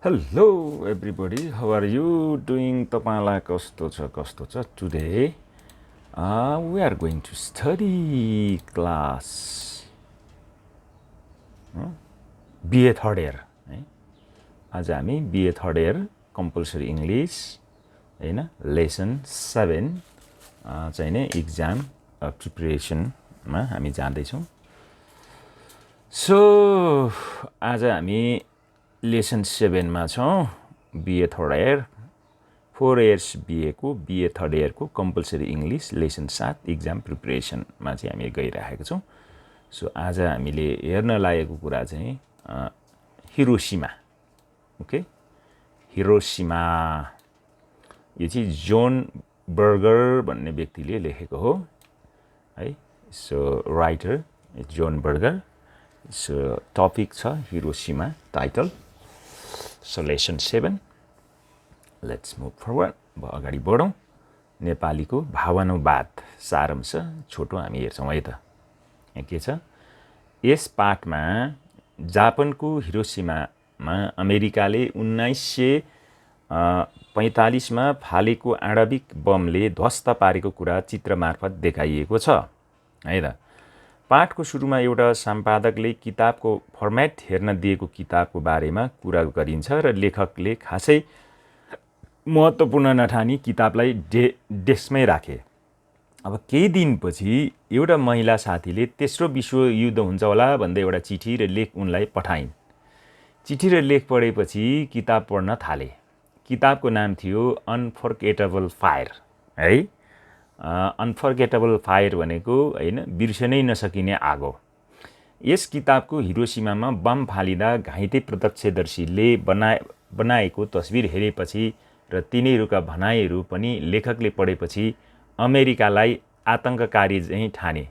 Hello everybody, how are you doing? तपाईलाई कस्तो छ? Today we are going to study class BA third year है आज हामी BA third year compulsory English हैन lesson 7 चाहिँ नि exam preparation मा हामी जाँदै छौं. So आज हामी लेसन 7 मा छौं BA third year 4 years BA को BA थर्ड इयर को compulsory English lesson 7 exam preparation मा चाहिँ हामी गइरहेका छौं. सो आज हामीले हेर्न लागेको कुरा चाहिँ हिरोशिमा. ओके, हिरोशिमा यो चाहिँ जोन बर्गर भन्ने व्यक्तिले लेखेको हो है. So writer John burger. So topic छ Hiroshima title. So lesson 7. Let's move forward. अगाडि बढौं. नेपालीको भावानुवाद सारांश छोटो हामी हेर्छौं है त. यहाँ के छ? यस पाठमा जापानको हिरोशिमामा अमेरिकाले 1945 मा फालेको आणविक बमले ध्वस्त पारेको कुरा चित्र मार्फत देखाइएको छ है त. पाठको सुरुमा एउटा सम्पादकले किताबको फर्मेट हेर्न दिएको किताबको बारेमा कुरा गरिन्छ र लेखकले खासै महत्त्वपूर्ण नठानी किताबलाई डेस्कमै राखे. अब केही दिनपछि एउटा महिला साथीले तेस्रो विश्वयुद्ध हुन्छ होला भन्दै एउटा चिठी र लेख उनलाई पठाइन्. चिठी र लेख पढेपछि किताब पढ्न थाले. किताबको नाम थियो अनफर्गेटेबल फायर है. अनफर्गेटेबल फायर भनेको हैन बिर्सनै नसकिने आगो. यस किताबको हिरोशिमामा बम फालिँदा घाइते प्रत्यक्षदर्शीले बनाएको तस्बिर हेरेपछि र तिनीहरूका भनाइहरू पनि लेखकले पढेपछि अमेरिकालाई आतंककारी चाहिँ ठाने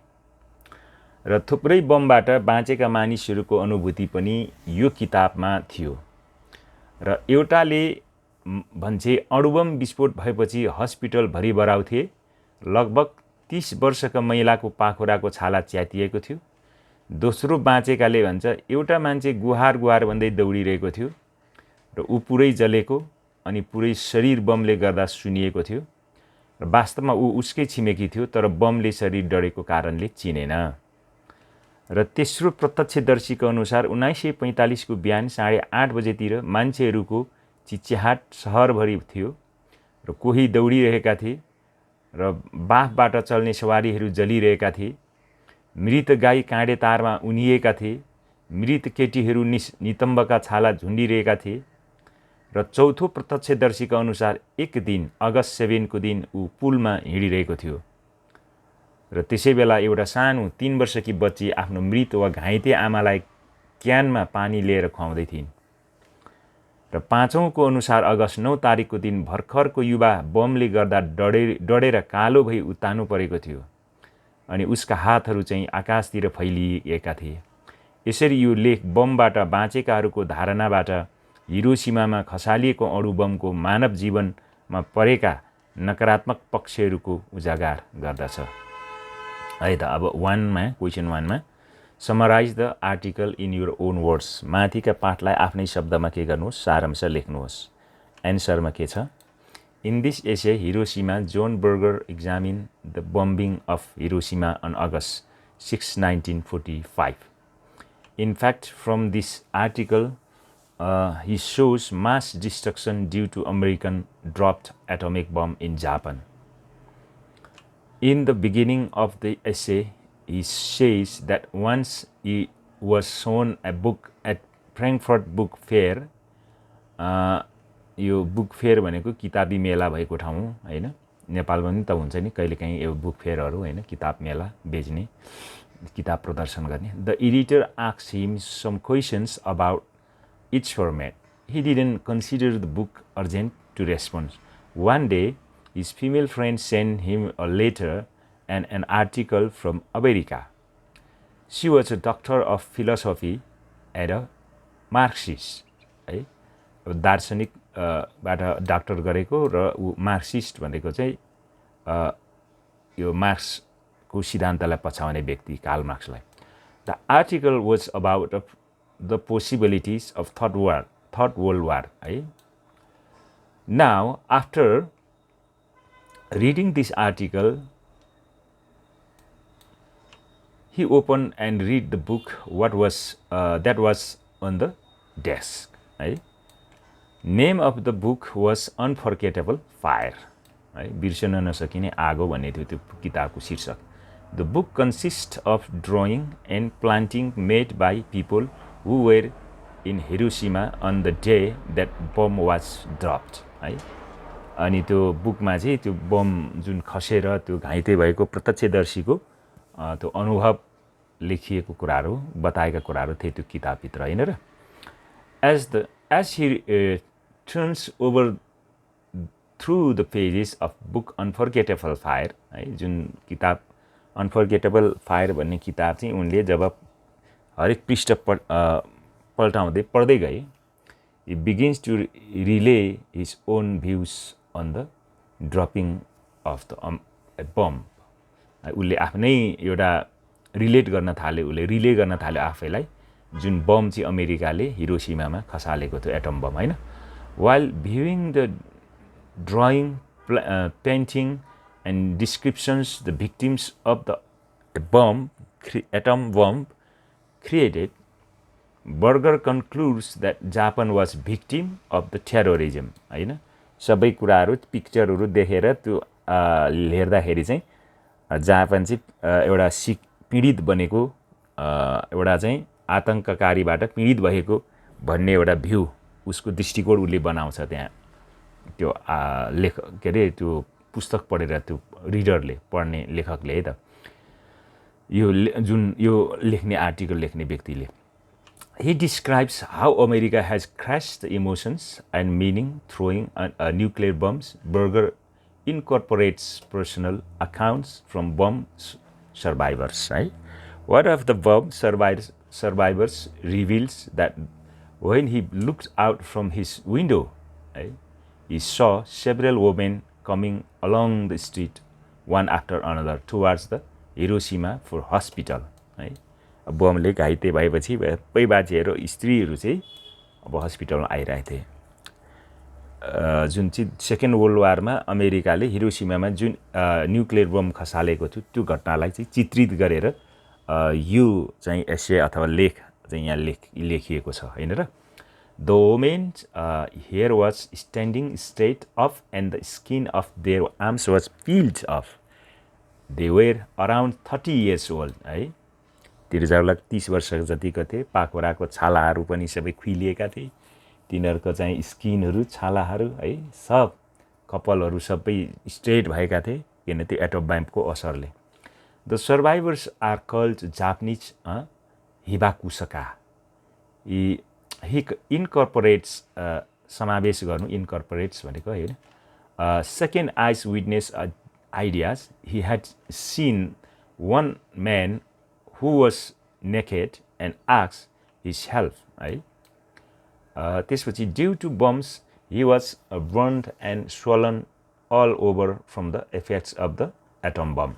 र थुप्रै बमबाट बाँचेका मानिसहरूको अनुभूति पनि यो किताबमा थियो. र एउटाले भन्छे अणुबम विस्फोट भएपछि हस्पिटल भरि बराउँथे. लगभग 30 वर्षका महिलाको पाखुराको छाला च्यातिएको थियो. दोस्रो बाँचेकाले भन्छ एउटा मान्छे गुहार भन्दै दौडिरहेको थियो र ऊ पुरै जलेको अनि पुरै शरीर बमले गर्दा सुनिएको थियो र वास्तवमा ऊ उसकै छिमेकी थियो तर बमले शरीर डढेको कारणले चिनेन. र तेस्रो प्रत्यक्षदर्शीको अनुसार 1945 को बिहान 8:30 बजेतिर मान्छेहरूको चिच्याहाट शहरभरि थियो र कोही दौडिरहेका थिए र बाफबाट चल्ने सवारीहरू जलिरहेका थिए. मृत गाई काँडे तारमा उनिएका थिए. मृत केटीहरू नितम्बका छाला झुन्डिरहेका थिए. र चौथो प्रत्यक्षदर्शीका अनुसार एक दिन अगस्त 7 को दिन ऊ पुलमा हिँडिरहेको थियो र त्यसै बेला एउटा सानो 3 वर्षकी बच्ची आफ्नो मृत वा घाइते आमालाई क्यानमा पानी लिएर खुवाउँदै थिइन्. र पाँचौंको अनुसार अगस्त 9 तारिकको दिन भर्खरको युवा बमले गर्दा डढेर कालो भई उतानु परेको थियो अनि उसका हातहरू चाहिँ आकाशतिर फैलिएका थिए. यसरी यो लेख बमबाट बाँचेकाहरूको धारणाबाट हिरोशिमामा खसालिएको अणु बमको मानव जीवनमा परेका नकारात्मक पक्षहरूको उजागर गर्दछ है त. अब क्वेशन 1 मा Summarize the article in your own words. माथिका पाठलाई आफ्नै शब्दमा के गर्नुहोस्? सारांश लेख्नुहोस्. एन्सरमा के छ? In this essay, Hirosima, John Berger examined the bombing of Hiroshima on August 6, 1945. In fact, from this article, he shows mass destruction due to American dropped atomic bomb in Japan. In the beginning of the essay, he says that once he was shown a book at Frankfurt Book Fair. यो book fair भनेको किताबी मेला भएको ठाउँ हैन. नेपालमा पनि त हुन्छ नि कहिलेकाहीँ यो बुक फेयरहरू हैन, किताब मेला बेच्ने, किताब प्रदर्शन गर्ने. The editor asked him some questions about its format. He didn't consider the book urgent to respond. One day, his female friend sent him a letter and an article from America. She was a doctor of philosophy and a Marxist. है, दार्शनिक बाट doctor गरेको र ऊ Marxist भनेको चाहिँ यो मार्क्सको सिद्धान्तलाई पछाउने व्यक्ति कार्ल मार्क्सलाई. The article was about the possibilities of third world third world war है. Now, after reading this article, he opened and read the book that was on the desk. है. Name of the book was Unforgettable Fire. है. बिर्सन नसकिने आगो भन्ने थियो त्यो किताबको शीर्षक. The book consists of drawing and planting made by people who were in Hirosima on the day that bomb was dropped. है. अनि त्यो बुकमा चाहिँ त्यो बम जुन खसेर त्यो घाइते भएको प्रत्यक्षदर्शीको त्यो अनुभव लेखिएको कुराहरू बताएका कुराहरू थिए त्यो किताबभित्र हैन र. As he turns over through the pages of book Unforgettable Fire, है, जुन किताब Unforgettable Fire भन्ने किताब चाहिँ उनले जब हरेक पृष्ठ पल्टाउँदै पढ्दै गए, he begins to relay his own views on the dropping of the bomb. उसले आफ्नै एउटा रिले गर्न थाल्यो आफैलाई जुन बम चाहिँ अमेरिकाले हिरोसिमामा खसालेको थियो एटम बम हैन. While viewing the drawing, painting and descriptions the victims of the atom bomb created, Berger concludes that Japan was victim of the terrorism. हैन. सबै कुराहरू पिक्चरहरू देखेर त्यो हेर्दाखेरि चाहिँ जापान चाहिँ एउटा पीडित बनेको एउटा चाहिँ आतंककारीबाट पीडित भएको भन्ने एउटा भ्यू उसको दृष्टिकोण उसले बनाउँछ त्यहाँ त्यो के अरे त्यो पुस्तक पढेर त्यो रिडरले पढ्ने लेखकले है त यो लेख्ने आर्टिकल लेख्ने व्यक्तिले. He describes how America has crushed the emotions and meaning throwing nuclear bombs. Berger incorporates personal accounts from bomb survivors. Right? One of the bomb survivors reveals that when he looked out from his window, right, he saw several women coming along the street, one after another, towards the Hirosima for hospital. Right? बमले घाइते भएपछि सबै बाजेहरू स्त्रीहरू चाहिँ अब हस्पिटलमा आइरहेको थिए. जुन चाहिँ सेकेन्ड वर्ल्ड वारमा अमेरिकाले हिरोसिमामा जुन न्युक्लियर बम खसालेको थियो त्यो घटनालाई चाहिँ चित्रित गरेर यो चाहिँ एसे अथवा लेख चाहिँ यहाँ लेखिएको छ हैन र. The women here was standing straight up and the skin of their arms was peeled off. They were around 30 years old. है. तिनीहरूलाई 30 वर्ष जतिको थिए. पाखुराको छालाहरू पनि सबै खुइलिएका थिए. तिनीहरूको चाहिँ स्किनहरू छालाहरू है सब कपालहरू सबै स्ट्रेट भएका थिए किन त्यो एटम बमको असरले. The survivors are called Japanese हिबाकुसका. He incorporates समावेश गर्नु incorporates भनेको हैन. Second eyes witness ideas. He had seen one man who was naked and asked his help. है. त्यसपछि due to bombs he was burned and swollen all over from the effects of the atom bomb.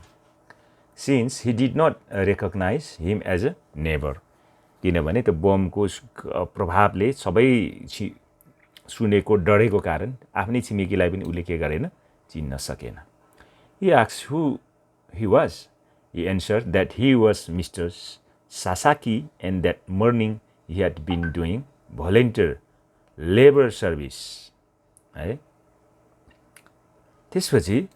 Since he did not recognize him as a neighbor. किनभने त्यो बमको प्रभावले सबै सुनेको डरेको कारण आफ्नै छिमेकीलाई पनि उले के गरेन चिन्न सकेन. He asked who he was. He answered that he was Mr. Sasaki and that morning he had been doing volunteer labor service. है. त्यसपछि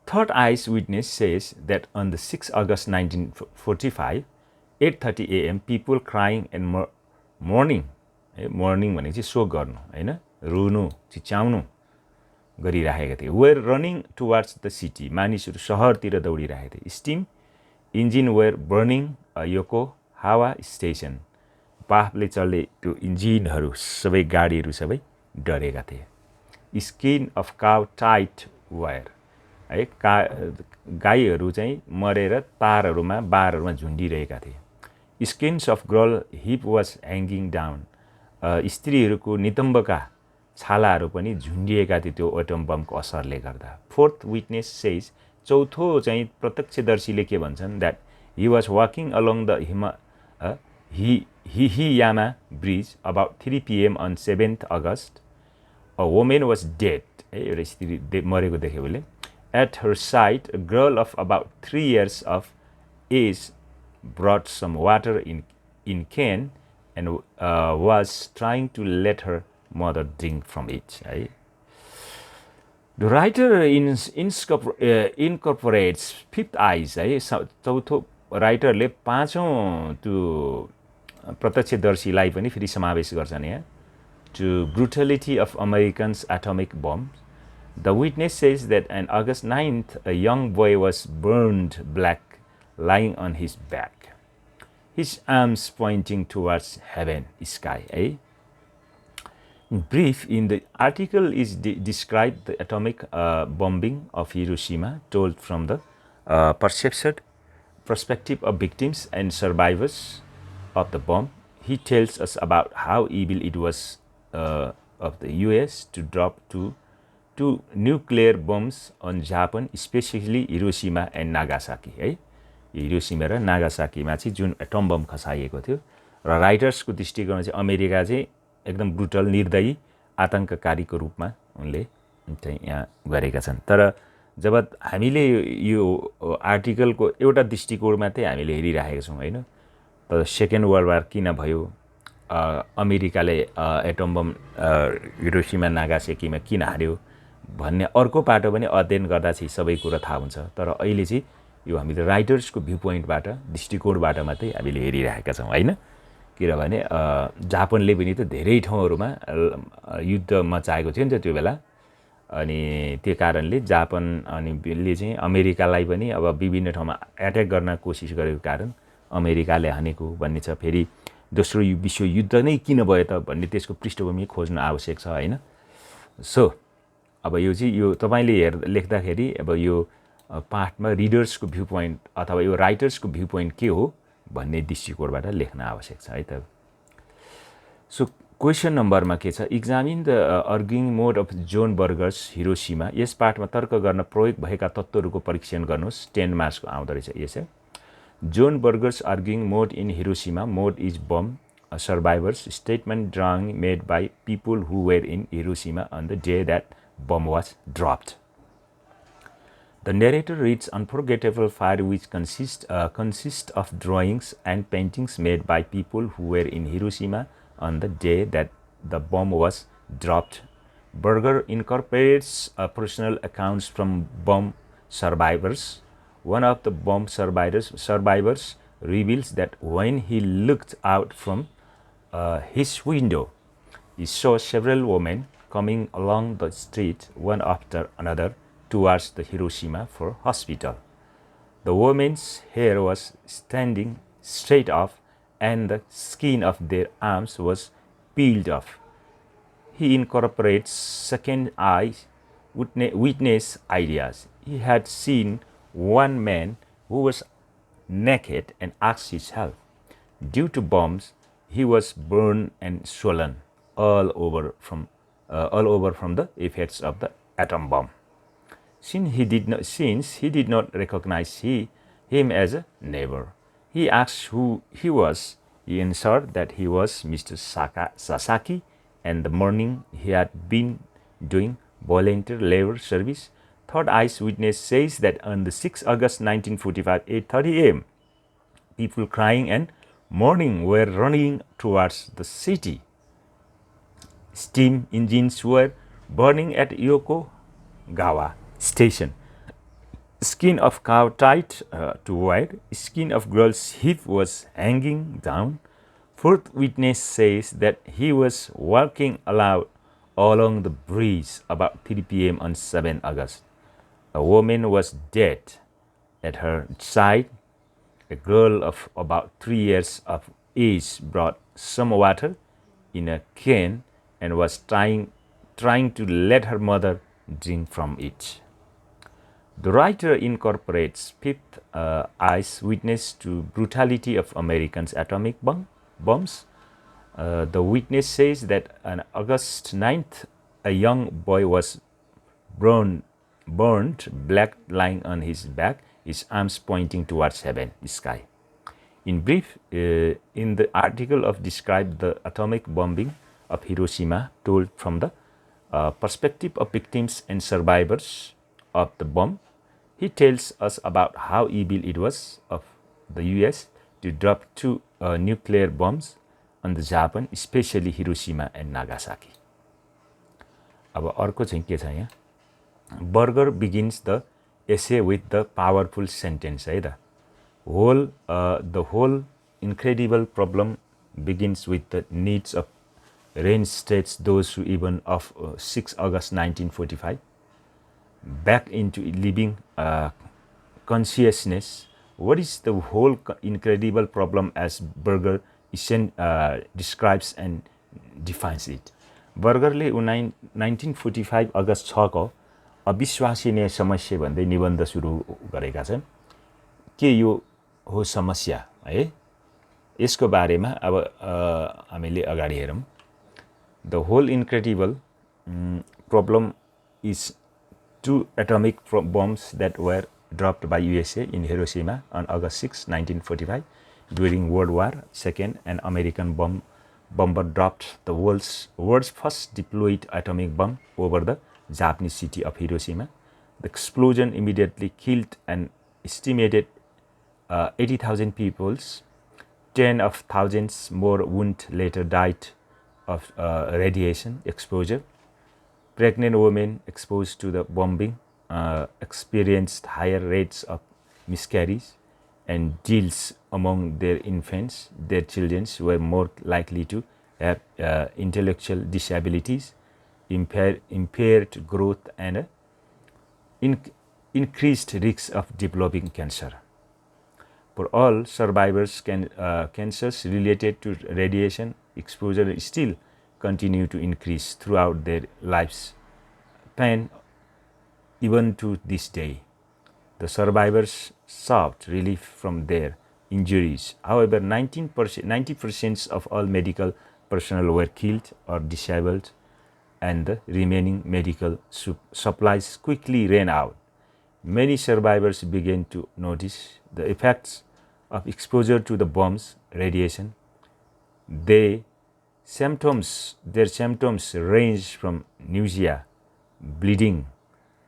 third eyes witness says that on the 6th August 1945, 8:30 a.m. people crying and mourning. Mourning भनेको चाहिँ शोक गर्नु हैन रुनु चिच्याउनु गरिरहेका थिए. Were running towards the city. मानिसहरू शहरतिर दौडिरहेका थिए. Steam engine were burning Yokohama station. बाफले चल्ने त्यो इन्जिनहरू सबै गाडीहरू सबै डरेका थिए. Skin of cow tied wire. है गाईहरू चाहिँ मरेर तारहरूमा बारहरूमा झुन्डिरहेका थिए. Skins of girl hip was hanging down. स्त्रीहरूको नितम्बका छालाहरू पनि झुन्डिएका थिए त्यो एटम बमको असरले गर्दा. Fourth witness says. चौथो चाहिँ प्रत्यक्षदर्शीले के भन्छन् that he was walking along the Hirosima Bridge about 3 p.m. on 7th August. A woman was dead. At her side, a girl of about 3 years of age brought some water in can and was trying to let her mother drink from it. The writer incorporates fifth eyes. चौथो राइटरले पाँचौं त्यो प्रत्यक्षदर्शीलाई पनि फेरि समावेश गर्छन् यहाँ. To brutality of Americans' atomic bombs. The witness says that on August 9th, a young boy was burned black, lying on his back, his arms pointing towards heaven, sky. In brief, in the article is described the atomic bombing of Hiroshima, told from the perspective of victims and survivors of the bomb. He tells us about how evil it was of the US to drop two nuclear bombs on Japan, especially Hirosima and Nagasaki. Hiroshima र नागासाकीमा चाहिँ जुन atom bomb खसाइएको थियो र राइटर्सको दृष्टिकोणमा चाहिँ America चाहिँ एकदम brutal निर्दयी आतंककारीको रूपमा उनले चाहिँ यहाँ गरेका छन्. तर जब हामीले यो आर्टिकलको एउटा दृष्टिकोणमा चाहिँ हामीले हेरिरहेका छौँ हैन, तर सेकेन्ड वर्ल्ड वार किन भयो, अमेरिकाले एटम बम हिरोसिमा नागासाकीमा किन हार्यो भन्ने अर्को पाटो पनि अध्ययन गर्दा चाहिँ सबै कुरा थाहा हुन्छ. तर अहिले चाहिँ यो हामीले राइटर्सको भ्यू पोइन्टबाट दृष्टिकोणबाट मात्रै हामीले हेरिरहेका छौँ हैन. किनभने जापानले पनि त धेरै ठाउँहरूमा युद्ध मचाएको थियो नि त त्यो बेला. अनि त्यो कारणले जापान अनिले चाहिँ अमेरिकालाई पनि अब विभिन्न ठाउँमा एट्याक गर्न कोसिस गरेको कारण अमेरिकाले हानेको भन्ने छ. फेरि दोस्रो विश्वयुद्ध नै किन भयो त भन्ने त्यसको पृष्ठभूमि खोज्न आवश्यक छ हैन. सो अब यो चाहिँ यो तपाईले लेख्दाखेरि अब यो पाठमा रिडर्सको भ्यू पोइन्ट अथवा यो राइटर्सको भ्यू पोइन्ट के हो भन्ने दृष्टिकोणबाट लेख्न आवश्यक छ है त. सो क्वेसन नम्बरमा के छ, examine the arguing mode of John Berger's Hiroshima. यस पाठमा तर्क गर्न प्रयोग भएका तत्त्वहरूको परीक्षण गर्नुहोस्. 10 मार्क्सको आउँदो रहेछ यस. John Berger's arguing mode in Hiroshima. Mode is bomb survivors statement drawing made by people who were in Hiroshima on the day that bomb was dropped. The narrator reads unforgettable fire, which consists of drawings and paintings made by people who were in Hiroshima on the day that the bomb was dropped. Berger incorporates personal accounts from bomb survivors. One of the bomb survivors reveals that when he looked out from his window, he saw several women coming along the street, one after another, towards the Hiroshima for hospital. The women's hair was standing straight off and the skin of their arms was peeled off. He incorporates second eye witness ideas. He had seen one man who was naked and asked his help. Due to bombs, he was burned and swollen all over from the effects of the atom bomb. Since he did not recognize him as a neighbor, he asked who he was. He answered that he was Mr. Sasaki, and the morning he had been doing volunteer labor service. Third eyewitness says that on the 6th August 1945, 8:30 a.m., people crying and mourning were running towards the city. Steam engines were burning at Yokogawa station. Skin of cow tied to wire. Skin of girl's hip was hanging down. Fourth witness says that he was walking along the bridge about 3 p.m. on 7 August. A woman was dead. At her side, a girl of about 3 years of age brought some water in a can and was trying to let her mother drink from it. The writer incorporates fifth eyes witness to brutality of Americans' atomic bombs. The witness says that on August 9th, a young boy was burned black, lying on his back, his arms pointing towards heaven, the sky. In brief, in the article of described the atomic bombing of Hiroshima told from the perspective of victims and survivors of the bomb, he tells us about how evil it was of the US to drop two nuclear bombs on the Japan, especially Hiroshima and Nagasaki. अब अर्को चाहिँ के छ यहाँ, Berger begins the essay with the powerful sentence है त, the whole incredible problem begins with the needs of reinstates those who even of 6 August 1945 back into living consciousness. What is the whole incredible problem as Berger describes and defines it? बर्गरले 1945 अगस्त 6 को अविश्वसनीय समस्या भन्दै निबन्ध सुरु गरेका छन्। के यो हो समस्या है? यसको बारेमा अब हामीले अगाडि हेरौँ। The whole incredible problem is two atomic bombs that were dropped by USA in Hiroshima on August 6, 1945 during World War II. An American bomber dropped the world's first deployed atomic bomb over the Japanese city of Hiroshima. The explosion immediately killed an estimated 80,000 people. 10 of thousands more wounded later died of radiation exposure. Pregnant women exposed to the bombing experienced higher rates of miscarriage, and deaths among their infants. Their children were more likely to have intellectual disabilities, impaired growth, and increased risks of developing cancer. For all survivors, cancers related to radiation exposure still continue to increase throughout their lives, pain even to this day. The survivors sought relief from their injuries. However, 90% of all medical personnel were killed or disabled, and the remaining medical supplies quickly ran out. Many survivors began to notice the effects of exposure to the bomb's radiation. Their symptoms ranged from nausea, bleeding,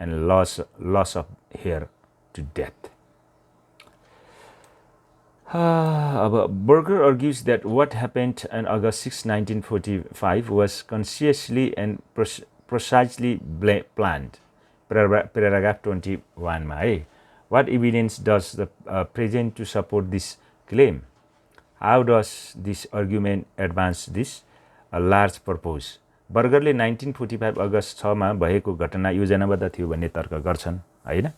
and loss of hair to death. Berger argues that what happened on August 6, 1945 was consciously and precisely planned. Paragraph 21 मा है, what evidence does the present to support this claim? How does this argument advance this large purpose? बर्गरले 1945 अगस्त 6 मा भएको घटना योजनाबद्ध थियो भन्ने तर्क गर्छन् हैन।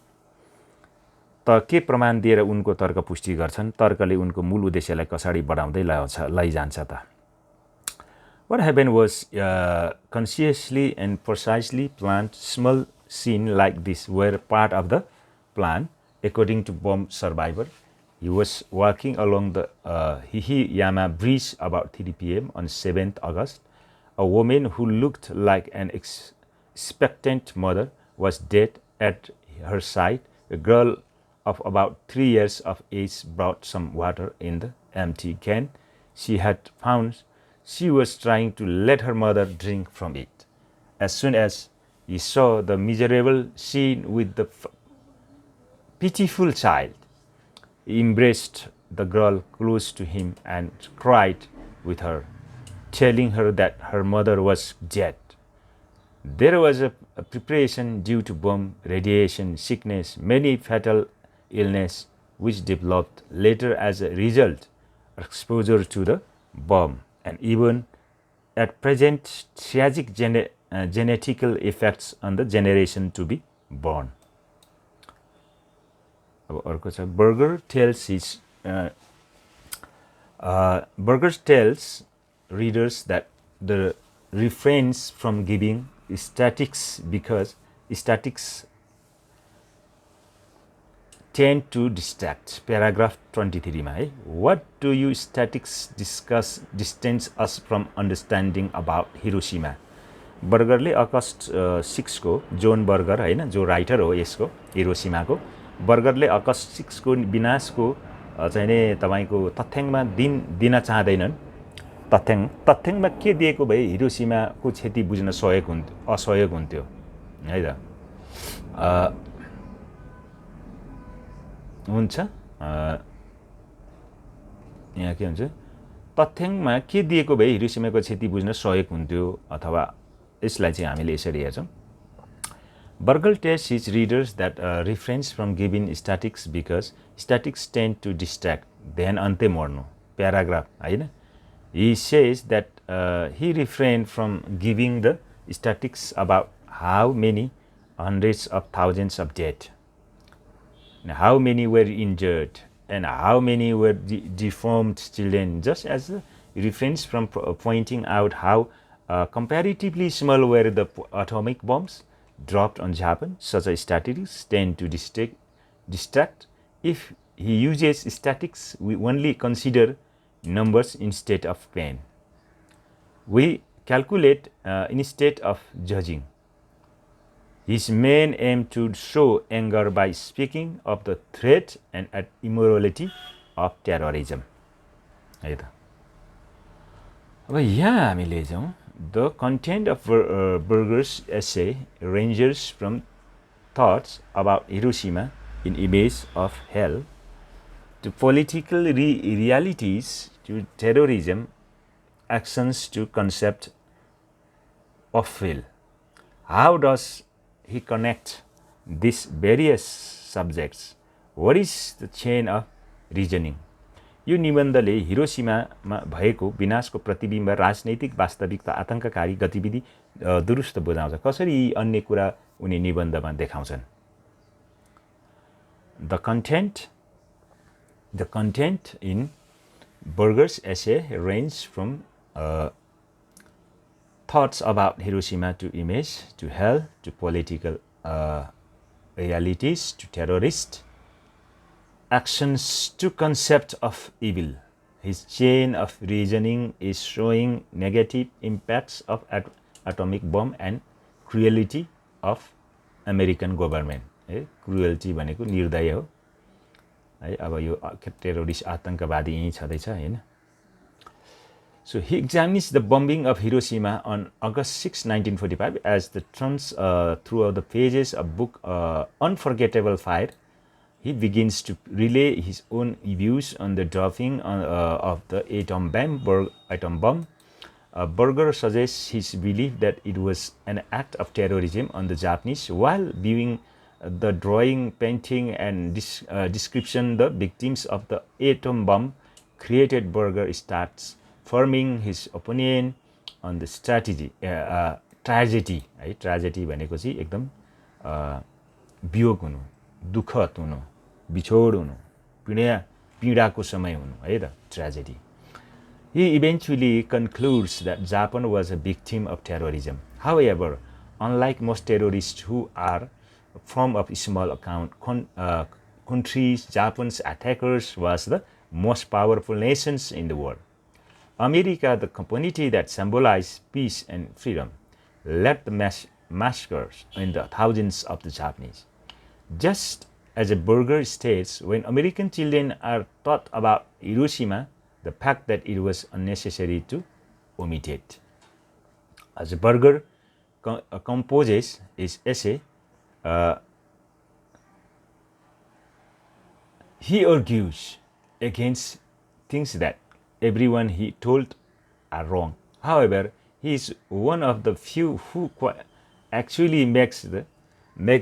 त के प्रमाण दिएर उनको तर्क पुष्टि गर्छन्? तर्कले उनको मूल उद्देश्यलाई कसरी बढाउँदै लैजान्छ त? What happened was consciously and precisely planned. Small scene like this were part of the plan. According to bomb survivor, he was walking along the Hirosima bridge about 3 p.m. on 7th August. A woman who looked like an expectant mother was dead at her side. A girl of about 3 years of age brought some water in the empty can she had found. She was trying to let her mother drink from it. As soon as he saw the miserable scene with the pitiful child, he embraced the girl close to him and cried with her, telling her that her mother was dead. There was a preparation due to bomb radiation sickness, many fatal illness which developed later as a result of exposure to the bomb, and even at present tragic genetical effects on the generation to be born. Berger tells readers that the refrains from giving statistics because statistics tend to distract. Paragraph 23 मा है, what do you statistics distance us from understanding about Hiroshima? बर्गरले August 6 को John burger हैन, जो writer हो यसको हिरोशिमाको, बर्गरले August 6 को विनाशको चाहिँ नि तपाईँको तथ्याङ्कमा दिन चाहँदैनन्। तथ्याङ्कमा के दिएको भए हिरोसिमाको क्षति बुझ्न असहयोग हुन्थ्यो है त। हुन्छ यहाँ के हुन्छ, तथ्याङ्कमा के दिएको भए हिरोसिमाको क्षति बुझ्न सहयोग हुन्थ्यो, अथवा यसलाई चाहिँ हामीले यसरी हेर्छौँ। Burger tells his readers that refrains from giving statistics because statistics tend to distract. ध्यान अन्त्य मर्नु प्याराग्राफ होइन। He says that he refrained from giving the statistics about how many hundreds of thousands of dead, how many were injured, and how many were deformed children, just as he refrains from pointing out how comparatively small were the atomic bombs dropped on Japan. Such statistics tend to distract. If he uses statistics, we only consider numbers instead of pain. We calculate instead of judging. His main aim to show anger by speaking of the threat and immorality of terrorism. है त। अब यहाँ हामीले जाउँ, the content of Burger's essay ranges from thoughts about Hiroshima in image of hell to political realities to terrorism actions to concept of will. How does he connect these various subjects? What is the chain of reasoning? यो निबन्धले हिरोसिमामा भएको विनाशको प्रतिबिम्ब, राजनैतिक वास्तविकता, आतंककारी गतिविधि दुरुस्त बुझाउँछ। कसरी यी अन्य कुरा उनी निबन्धमा देखाउँछन्? The content in Burger's essay ranges from thoughts about Hiroshima to image to hell to political realities to terrorist actions to concept of evil. His chain of reasoning is showing negative impacts of atomic bomb and cruelty of American government. Cruelty भनेको निर्दय हो है। अब यो terrorist आतंकवादी यही छँदैछ हैन। So he examines the bombing of Hiroshima on August 6, 1945 as the turns throughout the pages of book Unforgettable Fire. He begins to relay his own views on the dropping of the atom bomb. Burger suggests his belief that it was an act of terrorism on the Japanese. While viewing the drawing, painting, and description the victims of the atom bomb created, Burger starts forming his opinion on the tragedy. है tragedy भनेको चाहिँ एकदम वियोग हुनु, दुःखद हुनु, बिछोड हुनु, पीडाको समय हुनु है त, tragedy. He eventually concludes that Japan was a victim of terrorism. However, unlike most terrorists who are from a small countries, Japan's attackers was the most powerful nations in the world. America, the community that symbolized peace and freedom, led the massacres in the thousands of the Japanese. Just as a Burger states, when American children are taught about Hiroshima, the fact that it was unnecessary to omit it. As Burger composes his essay, he argues against things that everyone he told are wrong. However, he is one of the few who actually make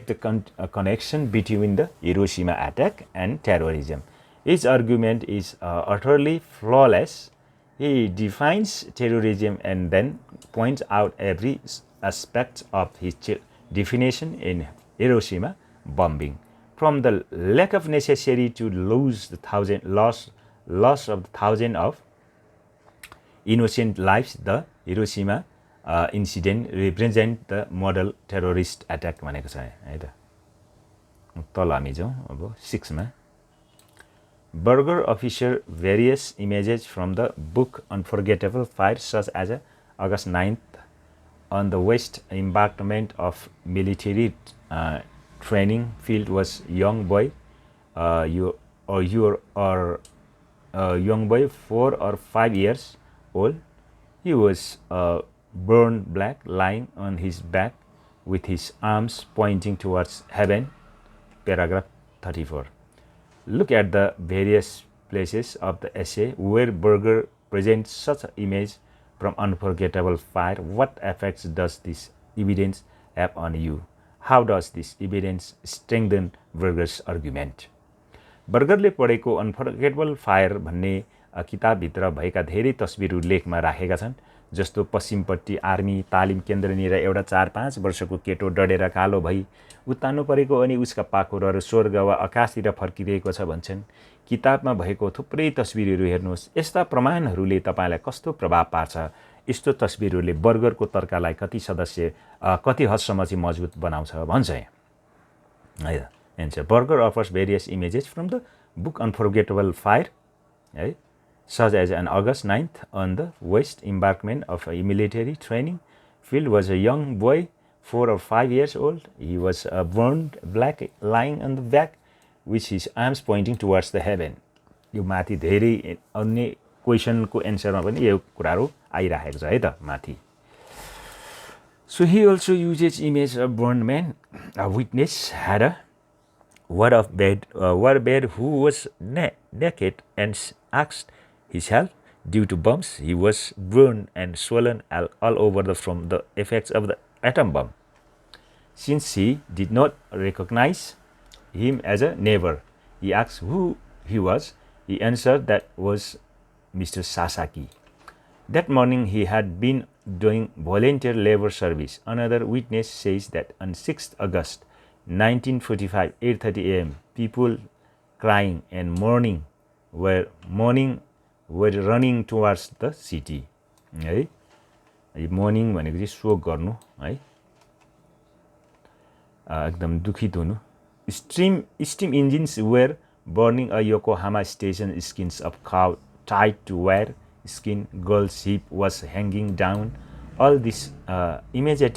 the connection between the Hiroshima attack and terrorism. His argument is utterly flawless. He defines terrorism and then points out every aspect of his definition in Hiroshima bombing, from the lack of necessity to loss of thousands of innocent lives. The Hiroshima incident represent the model terrorist attack भनेको छ है त। तल हामी जाउँ अब 6 मा। Burger official various images from the book Unforgettable Fire, such as August 9th on the west embankment of military training field was young boy a young boy 4 or 5 years old. He was burned black, lying on his back with his arms pointing towards heaven. Paragraph 34. Look at the various places of the essay where Berger presents such an image from unforgettable fire. What effects does this evidence have on you? How does this evidence strengthen Berger's argument? बर्गरले पढेको unforgettable fire भन्ने किताबभित्र भएका धेरै तस्बिरहरू लेखमा राखेका छन्, जस्तो पश्चिमपट्टि army तालिम केन्द्रनिर एउटा 4-5 वर्षको केटो डढेर कालो भई उत्तानो परेको अनि उसका पाखुराहरू स्वर्ग वा आकाशतिर फर्किरहेको छ भन्छन्। किताबमा भएको थुप्रै तस्बिरहरू हेर्नुहोस्। यस्ता प्रमाणहरूले तपाईलाई कस्तो प्रभाव पार्छ? यस्तो तस्बिरहरूले बर्गरको तर्कलाई कति हदसम्म चाहिँ मजबुत बनाउँछ भन्छ है त। Answer. Berger offers various images from the book Unforgettable Fire, right? Such as on August 9th on the west embankment of a military training field was a young boy, 4 or 5 years old. He was burned black, lying on the back with his arms pointing towards the heaven. यो माथि धेरै अन्य क्वेसनको एन्सरमा पनि यो कुराहरू आइराखेको छ है त माथि। So he also uses image of burned man. A witness had a warbird who was naked and asked his help. Due to bombs, he was burned and swollen all over from the effects of the atom bomb. Since he did not recognize him as a neighbor, he asked who he was. He answered that was Mr. Sasaki. That morning, he had been doing volunteer labor service. Another witness says that on 6th August 1945, 8:30 a.m., people crying and mourning were running towards the city. है morning भनेको चाहिँ शोक गर्नु है, एकदम दुखित हुनु। Steam engines were burning a Yokohama station. Skins of cow tied to wire skin girl's hip was hanging down. All this images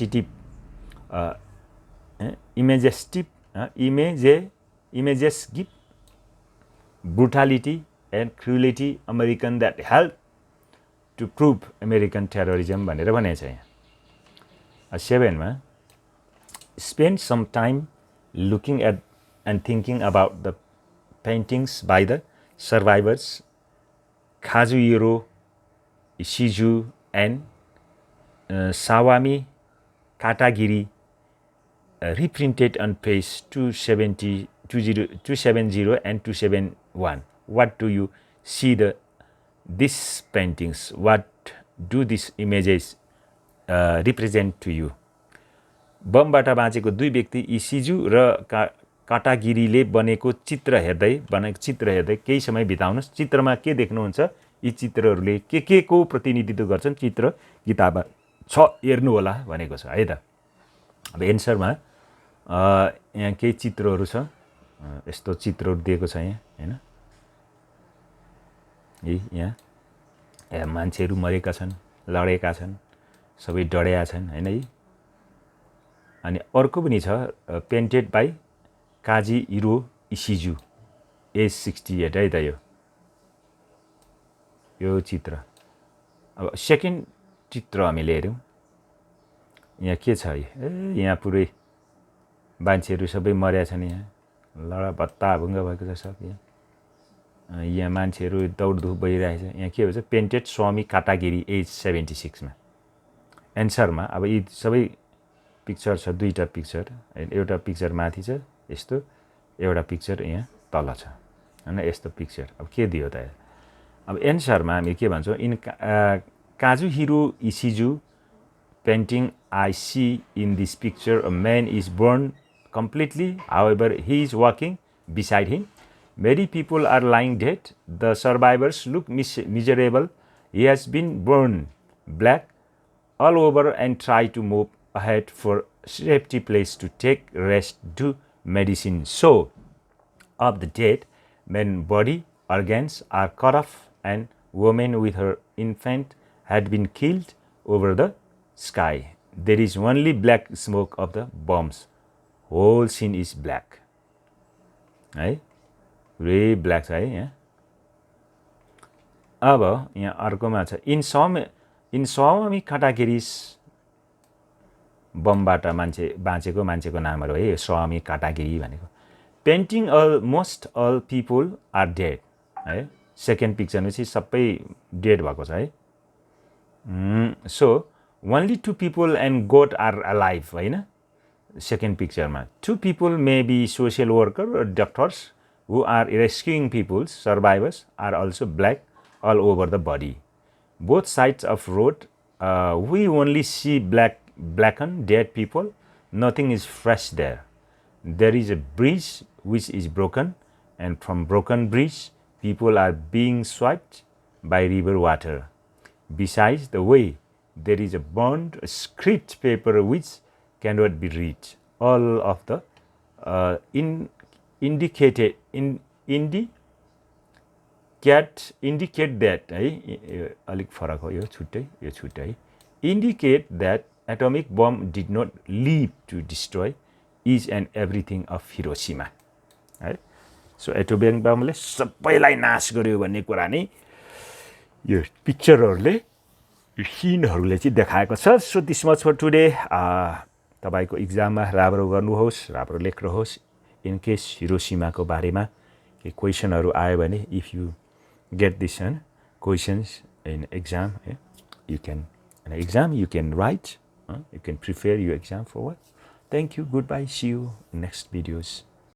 give brutality and cruelty American that help to prove American terrorism भनेर भनेको छ यहाँ। 7 मा spend some time looking at and thinking about the paintings by the survivors Kazuhiro Ishiju and Sawami Katagiri, reprinted on page 270 and 271. What do you see these paintings? What do these images represent to you? बमबाट बाँचेको दुई व्यक्ति इसिजु र काटागिरीले बनेको चित्र हेर्दै केही समय बिताउनुहोस्। चित्रमा के देख्नुहुन्छ? यी चित्रहरूले के को प्रतिनिधित्व गर्छन्? चित्र किताबमा छ, हेर्नु होला भनेको छ है त। अब एन्सरमा यहाँ केही चित्रहरू छ, यस्तो चित्रहरू दिएको छ यहाँ हैन। यहाँ मान्छेहरू मरेका छन्, लडेका छन्, सबै डढेका छन् हैन है। अनि अर्को पनि छ, पेन्टेड बाई काजुहिरो इसिजु, एज 68 है त यो चित्र। अब सेकेन्ड चित्र हामीले हेर्यौँ, यहाँ के छ? यहाँ पुरै मान्छेहरू सबै मरेका छन्, यहाँ लडाभत्ताभुङ्ग भएको छ सब। यहाँ मान्छेहरू दौडधुप भइरहेछ। यहाँ के भन्छ? पेन्टेड स्वामी काटागिरी, एज 76 मा। एन्सरमा अब यी सबै पिक्चर छ, दुईटा पिक्चर, एउटा पिक्चर माथि छ यस्तो, एउटा पिक्चर यहाँ तल छ हैन, यस्तो पिक्चर। अब के दियो त? अब एन्सरमा हामी के भन्छौँ? In Kazuhiro Ishizu painting, I see in this picture a man is burned completely. However, he is walking beside him. Many people are lying dead. The survivors look miserable. He has been burned black all over and try to move ahead for safety place to take rest, do medicine. So, of the dead, men body organs are cut off and woman with her infant had been killed over the sky. There is only black smoke of the bombs. Whole scene is black. है रे black छ है यहाँ। अब यहाँ अर्कोमा छ in so many categories बमबाट बाँचेको मान्छेको नामहरू है स्वामी क्याटेगोरी भनेको। Painting most all people are dead है। सेकेन्ड पिक्चरमा चाहिँ सबै डेड भएको छ है। So only 2 people and god are alive होइन। सेकेन्ड पिक्चरमा 2 people may be social worker doctors who are rescuing people, survivors, are also black all over the body. Both sides of road, we only see blackened dead people. Nothing is fresh there. There is a bridge which is broken, and from broken bridge, people are being swept by river water. Besides the way, there is a burned script paper which cannot be read. All of the indicate that है अलिक फरक हो यो छुट्टै है। indicate that atomic bomb did not leave to destroy each and everything of Hiroshima है। So atomic बमले सबैलाई नाश गर्यो भन्ने कुरा नै यो पिक्चरहरूले यो सिनहरूले चाहिँ देखाएको छ। So this much for today. तपाईको इक्जाममा राम्रो गर्नुहोस्, राम्रो लेख्नुहोस्। इन केस हिरोसिमाको बारेमा के क्वेसनहरू आयो भने if you get this questions in exam you can write, you can prepare you exam for work. Thank you, goodbye, see you next videos.